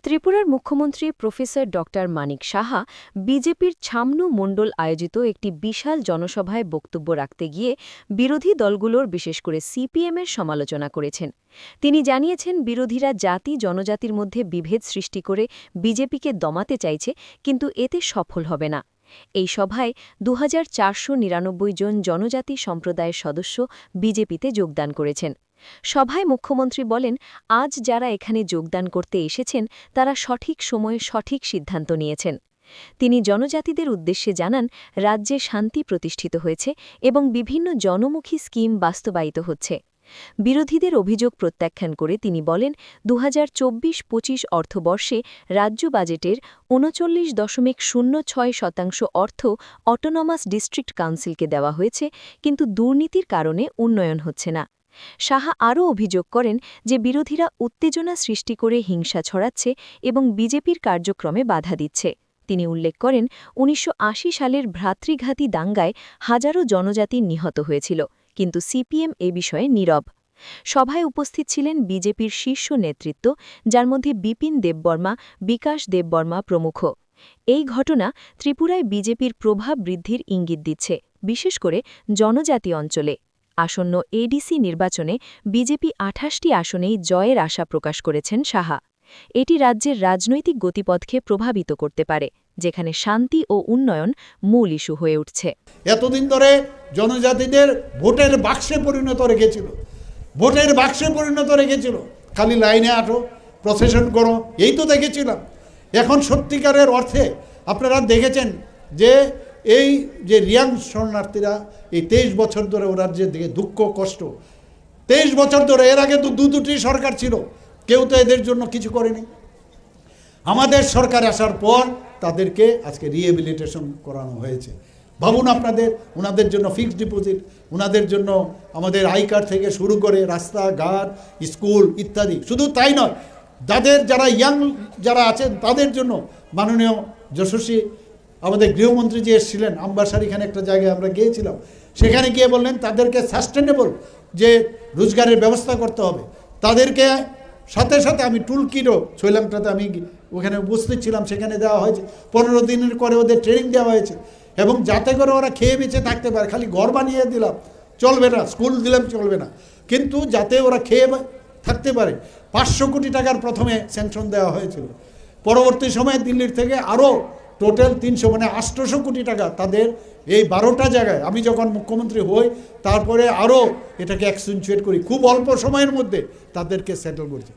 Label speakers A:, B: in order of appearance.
A: ত্রিপুরার মুখ্যমন্ত্রী professor doctor Manik Saha বিজেপির ছামনু মণ্ডল আয়োজিত একটি বিশাল জনসভায় বক্তব্য রাখতে গিয়ে বিরোধী দলগুলোর বিশেষ করে সিপিএমের সমালোচনা করেছেন। তিনি জানিয়েছেন, বিরোধীরা জাতি জনজাতির মধ্যে বিভেদ সৃষ্টি করে বিজেপিকে দমাতে চাইছে, কিন্তু এতে সফল হবে না। এই সভায় ২৪৯৯ জন জনজাতি সম্প্রদায়ের সদস্য বিজেপিতে যোগদান করেছেন। সভায় মুখ্যমন্ত্রী বলেন, আজ যারা এখানে যোগদান করতে এসেছেন তারা সঠিক সময়ে সঠিক সিদ্ধান্ত নিয়েছেন। তিনি জনজাতিদের উদ্দেশ্যে জানান, রাজ্যে শান্তি প্রতিষ্ঠিত হয়েছে এবং বিভিন্ন জনমুখী স্কিম বাস্তবায়িত হচ্ছে। বিরোধীদের অভিযোগ প্রত্যাখ্যান করে তিনি বলেন, ২০২৪-২৫ অর্থবর্ষে রাজ্য বাজেটের ৩৯.০৬% অর্থ অটোনমাস ডিস্ট্রিক্ট কাউন্সিলকে দেওয়া হয়েছে, কিন্তু দুর্নীতির কারণে উন্নয়ন হচ্ছে না। সাহা আরও অভিযোগ করেন যে বিরোধীরা উত্তেজনা সৃষ্টি করে হিংসা ছড়াচ্ছে এবং বিজেপির কার্যক্রমে বাধা দিচ্ছে। তিনি উল্লেখ করেন, ১৯৮০ সালের ভ্রাতৃঘাতী দাঙ্গায় হাজারো জনজাতি নিহত হয়েছিল, কিন্তু সিপিএম এ বিষয়ে নীরব। সভায় উপস্থিত ছিলেন বিজেপির শীর্ষ নেতৃত্ব, যার মধ্যে বিপিন দেববর্মা, বিকাশ দেববর্মা প্রমুখ। এই ঘটনা ত্রিপুরায় বিজেপির প্রভাব বৃদ্ধির ইঙ্গিত দিচ্ছে, বিশেষ করে জনজাতি অঞ্চলে। আসন্ন এডিসি নির্বাচনে বিজেপি ২৮টি আসনেই জয়ের আশা প্রকাশ করেছেন সাহা। এটি রাজ্যের রাজনৈতিক গতিপথকে প্রভাবিত করতে পারে, যেখানে শান্তি ও উন্নয়ন মূল ইস্যু হয়ে উঠছে।
B: এতদিন ধরে জনজাতিদের ভোটের বাক্সে পরিণত রেখেছিল, খালি লাইনে আটো, প্রসেশন করো, এই তো দেখেছিলাম। এখন সত্যিকারের অর্থে আপনারা দেখেছেন যে এই যে রিয়াং শরণার্থীরা এই ২৩ বছর ধরে ওরা যে দুঃখ কষ্ট, ২৩ বছর ধরে, এর আগে তো দুটি সরকার ছিল, কেউ তো এদের জন্য কিছু করেনি। আমাদের সরকার আসার পর তাদেরকে আজকে রিহেবিলিটেশন করানো হয়েছে। ভাবুন আপনাদের, ওনাদের জন্য ফিক্সড ডিপোজিট, ওনাদের জন্য আমাদের আই কার্ড থেকে শুরু করে রাস্তাঘাট, স্কুল ইত্যাদি। শুধু তাই নয়, যারা ইয়াং যারা আছেন তাদের জন্য মাননীয় যশস্বী আমাদের গৃহমন্ত্রী যে এসেছিলেন, আম্বাসারিখানে একটা জায়গায় আমরা গিয়েছিলাম, সেখানে গিয়ে বললেন তাদেরকে সাস্টেনেবল যে রোজগারের ব্যবস্থা করতে হবে। তাদেরকে সাথে সাথে আমি টুলকিটও ছৈলামটাতে আমি ওখানে উপস্থিত ছিলাম, সেখানে দেওয়া হয়েছে। ১৫ দিনের করে ওদের ট্রেনিং দেওয়া হয়েছে, এবং যাতে করে ওরা খেয়ে বেঁচে থাকতে পারে। খালি ঘর বানিয়ে দিলাম চলবে না, স্কুল দিলাম চলবে না, কিন্তু যাতে ওরা খেয়ে থাকতে পারে। ৫০০ কোটি টাকার প্রথমে স্যাংশন দেওয়া হয়েছিল, পরবর্তী সময়ে দিল্লির থেকে আরও টোটাল ৩০০ মানে ৮০০ কোটি টাকা তাদের এই ১২টা জায়গায় আমি যখন মুখ্যমন্ত্রী হই, তারপরে আরও এটাকে অ্যাকসেন্টুয়েট করি, খুব অল্প সময়ের মধ্যে তাদেরকে সেটেল করছি।